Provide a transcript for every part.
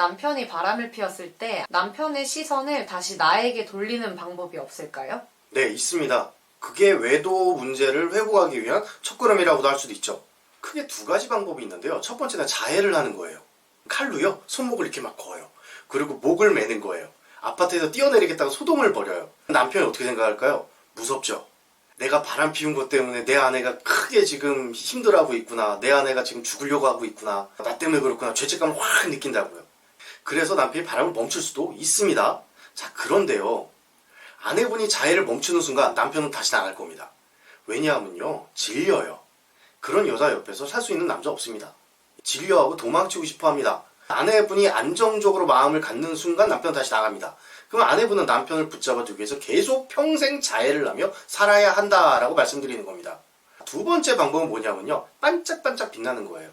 남편이 바람을 피웠을 때 남편의 시선을 다시 나에게 돌리는 방법이 없을까요? 네, 있습니다. 그게 외도 문제를 회복하기 위한 첫걸음이라고도 할 수도 있죠. 크게 두 가지 방법이 있는데요. 첫 번째는 자해를 하는 거예요. 칼로요, 손목을 이렇게 막 거어요. 그리고 목을 매는 거예요. 아파트에서 뛰어내리겠다고 소동을 벌여요. 남편이 어떻게 생각할까요? 무섭죠. 내가 바람 피운 것 때문에 내 아내가 크게 지금 힘들어하고 있구나. 내 아내가 지금 죽으려고 하고 있구나. 나 때문에 그렇구나. 죄책감을 확 느낀다고요. 그래서 남편이 바람을 멈출 수도 있습니다. 자, 그런데요. 아내분이 자해를 멈추는 순간 남편은 다시 나갈 겁니다. 왜냐하면요. 질려요. 그런 여자 옆에서 살 수 있는 남자 없습니다. 질려하고 도망치고 싶어 합니다. 아내분이 안정적으로 마음을 갖는 순간 남편은 다시 나갑니다. 그럼 아내분은 남편을 붙잡아두기 위해서 계속 평생 자해를 하며 살아야 한다라고 말씀드리는 겁니다. 두 번째 방법은 뭐냐면요. 반짝반짝 빛나는 거예요.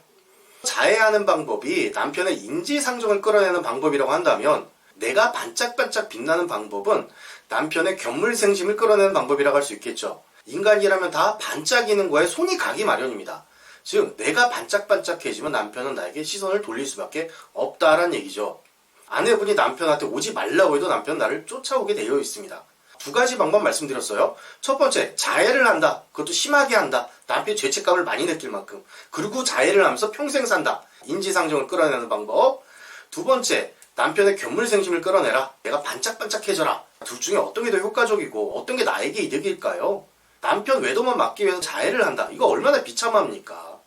자해하는 방법이 남편의 인지상정을 끌어내는 방법이라고 한다면 내가 반짝반짝 빛나는 방법은 남편의 견물생심을 끌어내는 방법이라고 할 수 있겠죠. 인간이라면 다 반짝이는 거에 손이 가기 마련입니다. 즉 내가 반짝반짝해지면 남편은 나에게 시선을 돌릴 수밖에 없다라는 얘기죠. 아내분이 남편한테 오지 말라고 해도 남편은 나를 쫓아오게 되어 있습니다. 두 가지 방법 말씀드렸어요. 첫 번째, 자해를 한다. 그것도 심하게 한다. 남편이 죄책감을 많이 느낄 만큼. 그리고 자해를 하면서 평생 산다. 인지상정을 끌어내는 방법. 두 번째, 남편의 견물생심을 끌어내라. 내가 반짝반짝해져라. 둘 중에 어떤 게 더 효과적이고 어떤 게 나에게 이득일까요? 남편 외도만 막기 위해서 자해를 한다. 이거 얼마나 비참합니까?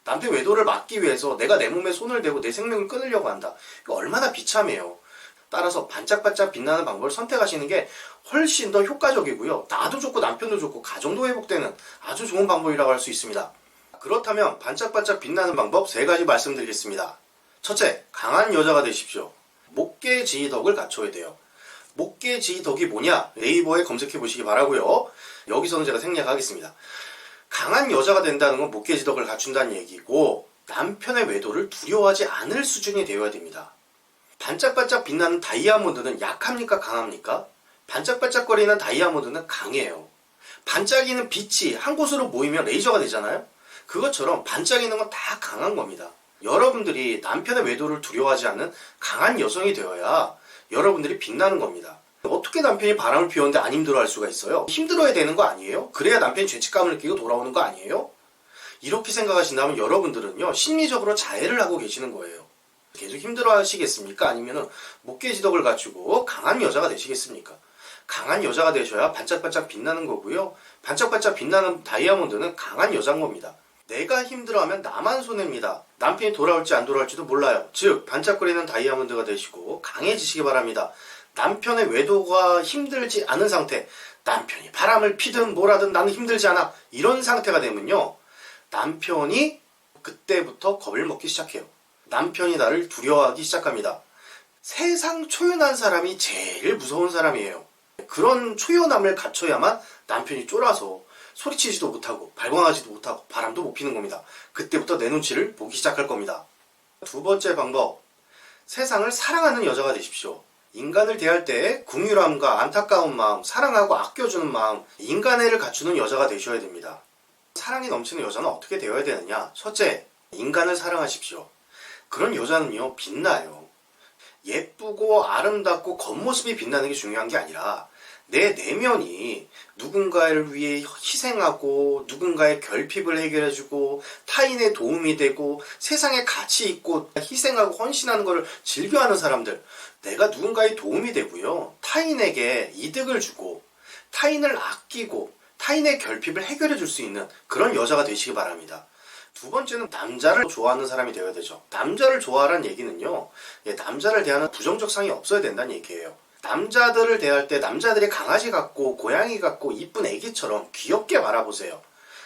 남편 외도를 막기 위해서 내가 내 몸에 손을 대고 내 생명을 끊으려고 한다. 이거 얼마나 비참해요. 따라서 반짝반짝 빛나는 방법을 선택하시는 게 훨씬 더 효과적이고요. 나도 좋고 남편도 좋고 가정도 회복되는 아주 좋은 방법이라고 할 수 있습니다. 그렇다면 반짝반짝 빛나는 방법 3가지 말씀드리겠습니다. 첫째, 강한 여자가 되십시오. 목계지덕을 갖춰야 돼요. 목계지덕이 뭐냐? 네이버에 검색해 보시기 바라고요. 여기서는 제가 생략하겠습니다. 강한 여자가 된다는 건 목계지덕을 갖춘다는 얘기고 남편의 외도를 두려워하지 않을 수준이 되어야 됩니다. 반짝반짝 빛나는 다이아몬드는 약합니까? 강합니까? 반짝반짝거리는 다이아몬드는 강해요. 반짝이는 빛이 한 곳으로 모이면 레이저가 되잖아요? 그것처럼 반짝이는 건 다 강한 겁니다. 여러분들이 남편의 외도를 두려워하지 않는 강한 여성이 되어야 여러분들이 빛나는 겁니다. 어떻게 남편이 바람을 피웠는데 안 힘들어할 수가 있어요? 힘들어야 되는 거 아니에요? 그래야 남편이 죄책감을 느끼고 돌아오는 거 아니에요? 이렇게 생각하신다면 여러분들은요 심리적으로 자해를 하고 계시는 거예요. 계속 힘들어 하시겠습니까? 아니면 목계지덕을 갖추고 강한 여자가 되시겠습니까? 강한 여자가 되셔야 반짝반짝 빛나는 거고요. 반짝반짝 빛나는 다이아몬드는 강한 여자인 겁니다. 내가 힘들어하면 나만 손해입니다. 남편이 돌아올지 안 돌아올지도 몰라요. 즉 반짝거리는 다이아몬드가 되시고 강해지시기 바랍니다. 남편의 외도가 힘들지 않은 상태, 남편이 바람을 피든 뭐라든 나는 힘들지 않아, 이런 상태가 되면요 남편이 그때부터 겁을 먹기 시작해요. 남편이 나를 두려워하기 시작합니다. 세상 초연한 사람이 제일 무서운 사람이에요. 그런 초연함을 갖춰야만 남편이 쫄아서 소리치지도 못하고 발광하지도 못하고 바람도 못 피는 겁니다. 그때부터 내 눈치를 보기 시작할 겁니다. 두 번째 방법, 세상을 사랑하는 여자가 되십시오. 인간을 대할 때 긍휼함과 안타까운 마음, 사랑하고 아껴주는 마음, 인간애를 갖추는 여자가 되셔야 됩니다. 사랑이 넘치는 여자는 어떻게 되어야 되느냐? 첫째, 인간을 사랑하십시오. 그런 여자는요 빛나요. 예쁘고 아름답고 겉모습이 빛나는 게 중요한 게 아니라 내 내면이 누군가를 위해 희생하고 누군가의 결핍을 해결해주고 타인의 도움이 되고 세상에 가치 있고 희생하고 헌신하는 것을 즐겨하는 사람들, 내가 누군가의 도움이 되고요 타인에게 이득을 주고 타인을 아끼고 타인의 결핍을 해결해 줄 수 있는 그런 여자가 되시기 바랍니다. 두 번째는 남자를 좋아하는 사람이 되어야 되죠. 남자를 좋아하라는 얘기는요 남자를 대하는 부정적 상이 없어야 된다는 얘기예요. 남자들을 대할 때 남자들이 강아지 같고 고양이 같고 이쁜 애기처럼 귀엽게 바라보세요.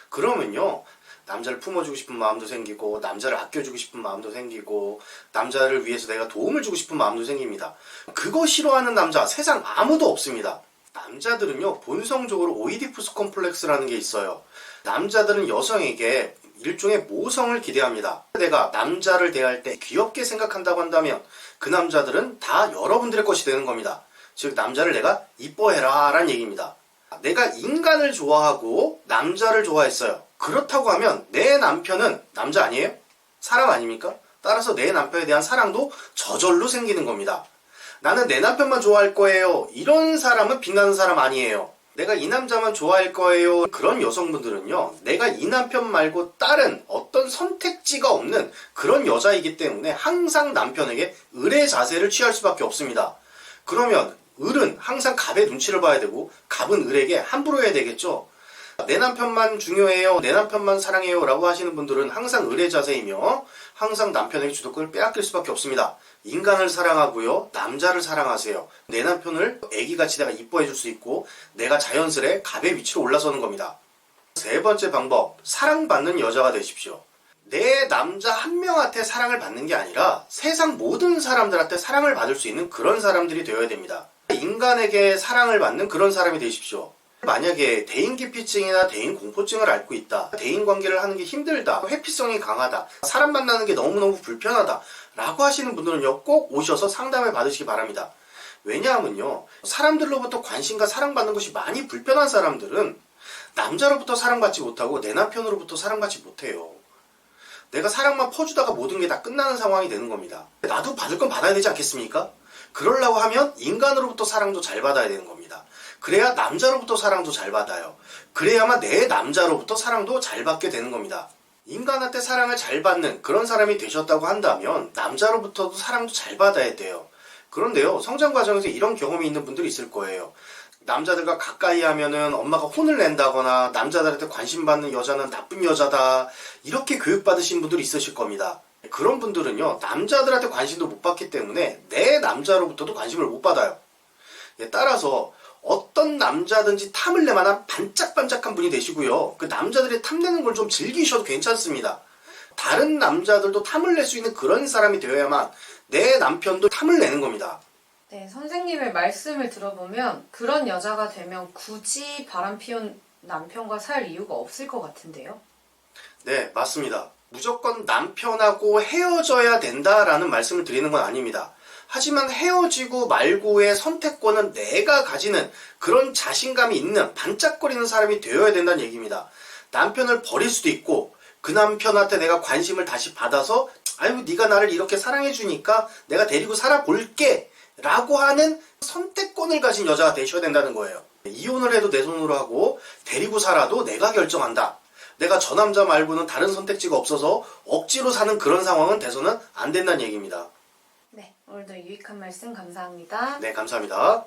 그러면요 남자를 품어주고 싶은 마음도 생기고 남자를 아껴주고 싶은 마음도 생기고 남자를 위해서 내가 도움을 주고 싶은 마음도 생깁니다. 그거 싫어하는 남자 세상 아무도 없습니다. 남자들은요 본성적으로 오이디푸스 컴플렉스라는 게 있어요. 남자들은 여성에게 일종의 모성을 기대합니다. 내가 남자를 대할 때 귀엽게 생각한다고 한다면 그 남자들은 다 여러분들의 것이 되는 겁니다. 즉 남자를 내가 이뻐해라 라는 얘기입니다. 내가 인간을 좋아하고 남자를 좋아했어요. 그렇다고 하면 내 남편은 남자 아니에요? 사람 아닙니까? 따라서 내 남편에 대한 사랑도 저절로 생기는 겁니다. 나는 내 남편만 좋아할 거예요. 이런 사람은 빛나는 사람 아니에요. 내가 이 남자만 좋아할 거예요. 그런 여성분들은요, 내가 이 남편 말고 다른 어떤 선택지가 없는 그런 여자이기 때문에 항상 남편에게 을의 자세를 취할 수밖에 없습니다. 그러면 을은 항상 갑의 눈치를 봐야 되고 갑은 을에게 함부로 해야 되겠죠. 내 남편만 중요해요, 내 남편만 사랑해요 라고 하시는 분들은 항상 을의 자세이며 항상 남편에게 주도권을 빼앗길 수밖에 없습니다. 인간을 사랑하고요, 남자를 사랑하세요. 내 남편을 애기같이 내가 이뻐해 줄 수 있고 내가 자연스레 갑의 위치로 올라서는 겁니다. 세 번째 방법, 사랑받는 여자가 되십시오. 내 남자 한 명한테 사랑을 받는 게 아니라 세상 모든 사람들한테 사랑을 받을 수 있는 그런 사람들이 되어야 됩니다. 인간에게 사랑을 받는 그런 사람이 되십시오. 만약에 대인기피증이나 대인공포증을 앓고 있다, 대인관계를 하는 게 힘들다, 회피성이 강하다, 사람 만나는 게 너무너무 불편하다 라고 하시는 분들은요, 꼭 오셔서 상담을 받으시기 바랍니다. 왜냐하면요, 사람들로부터 관심과 사랑받는 것이 많이 불편한 사람들은 남자로부터 사랑받지 못하고 내 남편으로부터 사랑받지 못해요. 내가 사랑만 퍼주다가 모든 게 다 끝나는 상황이 되는 겁니다. 나도 받을 건 받아야 되지 않겠습니까? 그러려고 하면 인간으로부터 사랑도 잘 받아야 되는 겁니다. 그래야 남자로부터 사랑도 잘 받아요. 그래야만 내 남자로부터 사랑도 잘 받게 되는 겁니다. 인간한테 사랑을 잘 받는 그런 사람이 되셨다고 한다면 남자로부터도 사랑도 잘 받아야 돼요. 그런데요, 성장 과정에서 이런 경험이 있는 분들이 있을 거예요. 남자들과 가까이 하면은 엄마가 혼을 낸다거나 남자들한테 관심 받는 여자는 나쁜 여자다, 이렇게 교육받으신 분들이 있으실 겁니다. 그런 분들은요, 남자들한테 관심도 못 받기 때문에 내 남자로부터도 관심을 못 받아요. 따라서 어떤 남자든지 탐을 낼 만한 반짝반짝한 분이 되시고요, 그 남자들이 탐내는 걸 좀 즐기셔도 괜찮습니다. 다른 남자들도 탐을 낼 수 있는 그런 사람이 되어야만 내 남편도 탐을 내는 겁니다. 네, 선생님의 말씀을 들어보면 그런 여자가 되면 굳이 바람피운 남편과 살 이유가 없을 것 같은데요? 네, 맞습니다. 무조건 남편하고 헤어져야 된다라는 말씀을 드리는 건 아닙니다. 하지만 헤어지고 말고의 선택권은 내가 가지는 그런 자신감이 있는 반짝거리는 사람이 되어야 된다는 얘기입니다. 남편을 버릴 수도 있고 그 남편한테 내가 관심을 다시 받아서 아이고 네가 나를 이렇게 사랑해 주니까 내가 데리고 살아볼게 라고 하는 선택권을 가진 여자가 되셔야 된다는 거예요. 이혼을 해도 내 손으로 하고 데리고 살아도 내가 결정한다. 내가 저 남자 말고는 다른 선택지가 없어서 억지로 사는 그런 상황은 돼서는 안 된다는 얘기입니다. 네, 오늘도 유익한 말씀 감사합니다. 네, 감사합니다.